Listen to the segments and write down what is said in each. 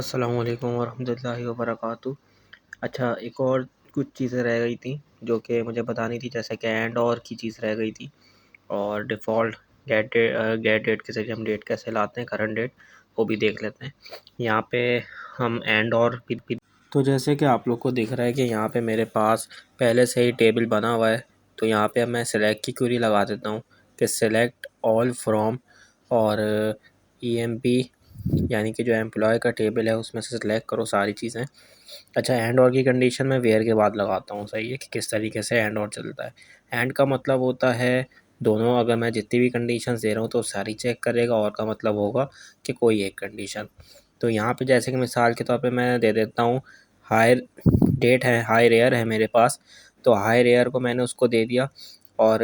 अस्सलामुअलैकुम वरहमतुल्लाहि वबरकातुहू। अच्छा, एक और कुछ चीज़ें रह गई थी जो कि मुझे बतानी थी, जैसे कि एंड और की चीज़ रह गई थी और डिफ़ॉल्ट गेट डेट के ज़रिए हम डेट कैसे लाते हैं, करंट डेट, वो भी देख लेते हैं। यहाँ पे हम एंड और भी तो जैसे कि आप लोग को दिख रहा है कि यहाँ पे मेरे पास पहले से ही टेबल बना हुआ है। तो यहाँ पे मैं सिलेक्ट की क्वेरी लगा देता हूँ कि सिलेक्ट ऑल फ्रॉम और EMP, यानी कि जो एम्प्लॉय का टेबल है उसमें से सिलेक्ट करो सारी चीज़ें। अच्छा, एंड और की कंडीशन में वेयर के बाद लगाता हूँ, सही है, कि किस तरीके से एंड और चलता है। एंड का मतलब होता है दोनों, अगर मैं जितनी भी कंडीशंस दे रहा हूँ तो सारी चेक करेगा, और का मतलब होगा कि कोई एक कंडीशन। तो यहाँ पे जैसे कि मिसाल के तौर पे मैं दे देता हूँ हायर डेट है, हायर ईयर है मेरे पास, तो हायर ईयर को मैंने उसको दे दिया। और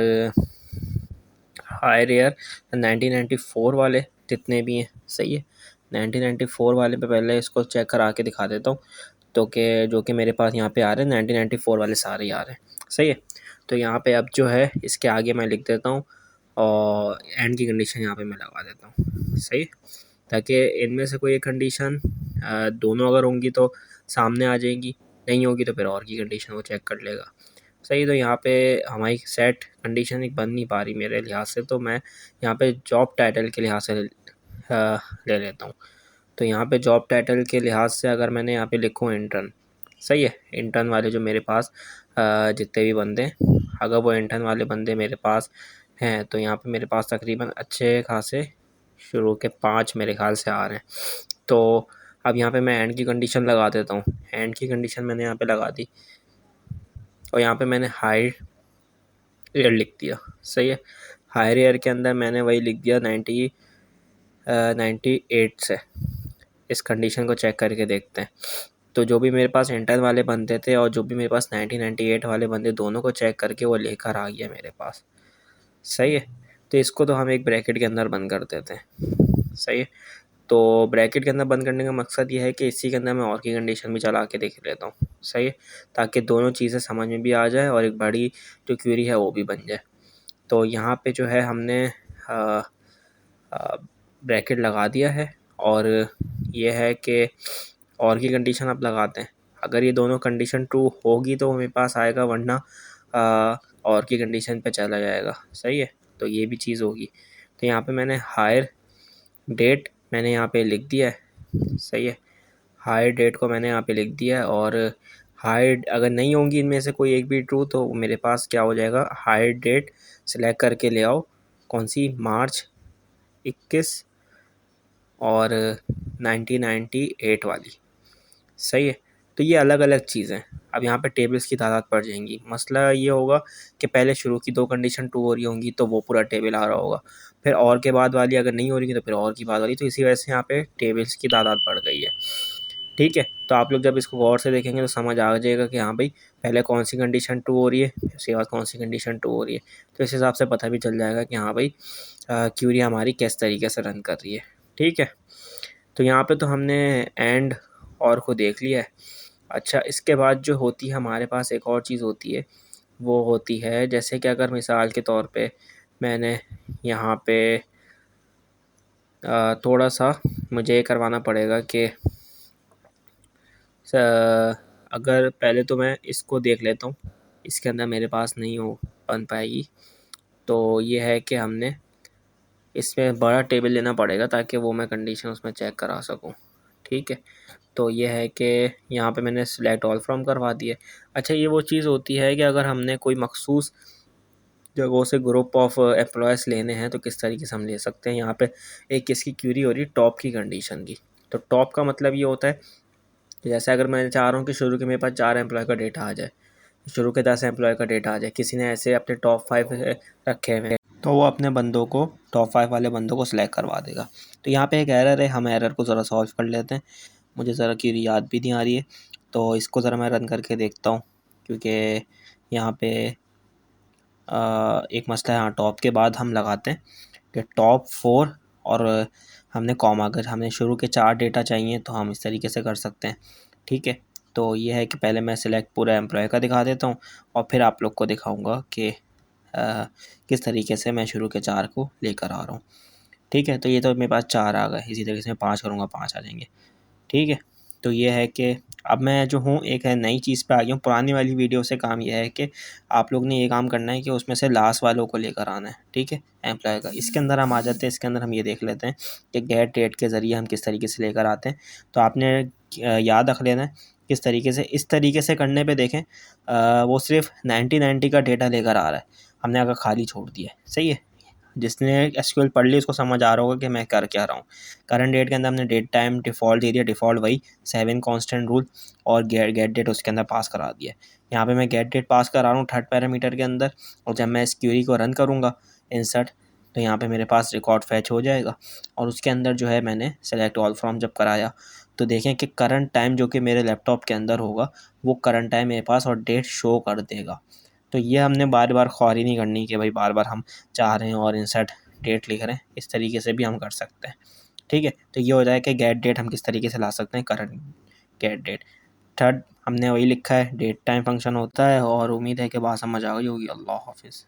हायर ईयर 1994 वाले जितने भी हैं, सही है, 1994 वाले पे पहले इसको चेक करा के दिखा देता हूँ। तो कि जो कि मेरे पास यहाँ पे आ रहे हैं 1994 वाले सारे ही आ रहे हैं, सही है। तो यहाँ पे अब जो है इसके आगे मैं लिख देता हूँ और एंड की कंडीशन यहाँ पे मैं लगा देता हूँ, सही है, ताकि इनमें से कोई एक कंडीशन दोनों अगर होंगी तो सामने आ जाएंगी, नहीं होगी तो फिर और की कंडीशन वो चेक कर लेगा, सही। तो यहाँ पे हमारी सेट कंडीशन एक बन नहीं पा रही मेरे लिहाज से, तो मैं यहाँ पे जॉब टाइटल के लिहाज से ले लेता हूँ। तो यहाँ पे जॉब टाइटल के लिहाज से अगर मैंने यहाँ पे लिखूँ इंटर्न, सही है, इंटर्न वाले जो मेरे पास जितने भी बंदे हैं, अगर वो इंटर्न वाले बंदे मेरे पास हैं तो यहाँ पे मेरे पास तकरीबन अच्छे खासे शुरू के 5 मेरे ख्याल से आ रहे हैं। तो अब यहाँ पे मैं एंड की कंडीशन लगा देता हूँ। एंड की कंडीशन मैंने यहाँ पे लगा दी और यहाँ पे मैंने हायर ईयर लिख दिया, सही है। हायर ईयर के अंदर मैंने वही लिख दिया 98 से। इस कंडीशन को चेक करके देखते हैं। तो जो भी मेरे पास इंटर्न वाले बंदे थे और जो भी मेरे पास 1998 वाले बंदे, दोनों को चेक करके वो लेकर आ गया मेरे पास, सही है। तो इसको तो हम एक ब्रैकेट के अंदर बंद कर देते हैं, सही है। तो ब्रैकेट के अंदर बंद करने का मकसद ये है कि इसी के अंदर मैं और की कंडीशन भी चला के देख लेता हूँ, सही है, ताकि दोनों चीज़ें समझ में भी आ जाए और एक बड़ी जो क्वेरी है वो भी बन जाए। तो यहाँ पे जो है हमने ब्रैकेट लगा दिया है और ये है कि और की कंडीशन आप लगाते हैं। अगर ये दोनों कंडीशन ट्रू होगी तो मेरे पास आएगा, वरना और की कंडीशन पे चला जाएगा, सही है। तो ये भी चीज़ होगी। तो यहाँ पे मैंने हायर डेट मैंने यहाँ पे लिख दिया है, सही है। हायर डेट को मैंने यहाँ पे लिख दिया है और हायर अगर नहीं होंगी इनमें से कोई एक भी ट्रू तो मेरे पास क्या हो जाएगा, हायर डेट सेलेक्ट करके ले आओ, कौन सी, मार्च 21 और 1998 वाली, सही है। तो ये अलग अलग चीज़ें, अब यहाँ पे टेबल्स की तादाद बढ़ जाएंगी। मसला ये होगा कि पहले शुरू की 2 कंडीशन ट्रू हो रही होंगी तो वो पूरा टेबल आ रहा होगा, फिर और के बाद वाली अगर नहीं हो रही तो फिर और की बाद वाली, तो इसी वजह से यहाँ पे टेबल्स की तादाद बढ़ गई है, ठीक है। तो आप लोग जब इसको गौर से देखेंगे तो समझ आ जाएगा कि हाँ भाई, पहले कौन सी कंडीशन ट्रू हो रही है, उसके बाद कौन सी कंडीशन ट्रू हो रही है। तो इस हिसाब से पता भी चल जाएगा कि हाँ भाई क्यूरी हमारी किस तरीके से रन कर रही है, ठीक है। तो यहाँ पे तो हमने एंड और को देख लिया है। अच्छा, इसके बाद जो होती है हमारे पास एक और चीज़ होती है, वो होती है जैसे कि अगर मिसाल के तौर पे मैंने यहाँ पे थोड़ा सा मुझे ये करवाना पड़ेगा कि अगर पहले तो मैं इसको देख लेता हूँ, इसके अंदर मेरे पास नहीं हो बन पाएगी। तो ये है कि हमने इसमें बड़ा टेबल लेना पड़ेगा ताकि वो मैं कंडीशन उसमें चेक करा सकूँ, ठीक है। तो ये है कि यहाँ पे मैंने सिलेक्ट ऑल फ्रॉम करवा दिए। अच्छा, ये वो चीज़ होती है कि अगर हमने कोई मखसूस जगहों से ग्रुप ऑफ एम्प्लॉयज़ लेने हैं तो किस तरीके से हम ले सकते हैं। यहाँ पे एक किसकी क्यूरी हो रही है, टॉप की कंडीशन की। तो टॉप का मतलब ये होता है कि जैसे अगर मैं चाह रहा हूँ कि शुरू के मेरे पास 4 एम्प्लॉय का डेटा आ जाए, शुरू के 10 एम्प्लॉय का डेटा आ जाए, किसी ने ऐसे अपने टॉप 5 रखे हुए हैं तो वो अपने बंदों को, टॉप 5 वाले बंदों को सिलेक्ट करवा देगा। तो यहाँ पे एक एरर है, हम एरर को ज़रा सॉल्व कर लेते हैं। मुझे ज़रा क्यूरी याद भी नहीं आ रही है, तो इसको ज़रा मैं रन करके देखता हूँ, क्योंकि यहाँ पे एक मसला है। हाँ, टॉप के बाद हम लगाते हैं कि टॉप 4 और हमने कॉमा, अगर हमें शुरू के 4 डेटा चाहिए तो हम इस तरीके से कर सकते हैं, ठीक है। तो ये है कि पहले मैं सिलेक्ट पूरा एम्प्लॉय का दिखा देता हूँ और फिर आप लोग को दिखाऊंगा कि किस तरीके से मैं शुरू के 4 को लेकर आ रहा हूँ, ठीक है। तो ये तो मेरे पास 4 आ गए, इसी तरीके से मैं 5 करूँगा, 5 आ जाएंगे। ठीक है। तो ये है कि अब मैं जो हूँ एक नई चीज़ पे आ गया हूँ। पुरानी वाली वीडियो से काम यह है कि आप लोग ने ये काम करना है कि उसमें से लास्ट वालों को लेकर आना है, ठीक है, एम्प्लॉय का। इसके अंदर हम आ जाते हैं, इसके अंदर हम ये देख लेते हैं कि गेट डेट के ज़रिए हम किस तरीके से लेकर आते हैं। तो आपने याद रख लेना है किस तरीके से। इस तरीके से करने पे देखें वो सिर्फ 90 का डेटा लेकर आ रहा है, हमने अगर खाली छोड़ दिया है, सही है। जिसने एसक्यूएल पढ़ ली उसको समझ आ रहा होगा कि मैं कर क्या रहा हूँ। करंट डेट के अंदर हमने डेट टाइम डिफ़ॉल्ट दे दिया, डिफ़ॉल्ट वही 7 कांस्टेंट रूल, और गेट डेट उसके अंदर पास करा दिया। यहाँ पे मैं गेट डेट पास करा रहा हूँ थर्ड पैरामीटर के अंदर, और जब मैं इस क्यूरी को रन करूँगा इंसर्ट, तो यहाँ पे मेरे पास रिकॉर्ड फैच हो जाएगा। और उसके अंदर जो है मैंने सेलेक्ट ऑल फ्रॉम जब कराया, तो देखें कि करंट टाइम जो कि मेरे लैपटॉप के अंदर होगा वो करंट टाइम मेरे पास और डेट शो कर देगा। तो ये हमने बार बार ख्वारी नहीं करनी कि भाई बार बार हम चाह रहे हैं और इंसर्ट डेट लिख रहे हैं, इस तरीके से भी हम कर सकते हैं, ठीक है। तो ये हो जाए कि गेट डेट हम किस तरीके से ला सकते हैं, करंट गेट डेट। थर्ड हमने वही लिखा है, डेट टाइम फंक्शन होता है, और उम्मीद है कि बात समझ आ गई होगी। अल्लाह हाफिज़।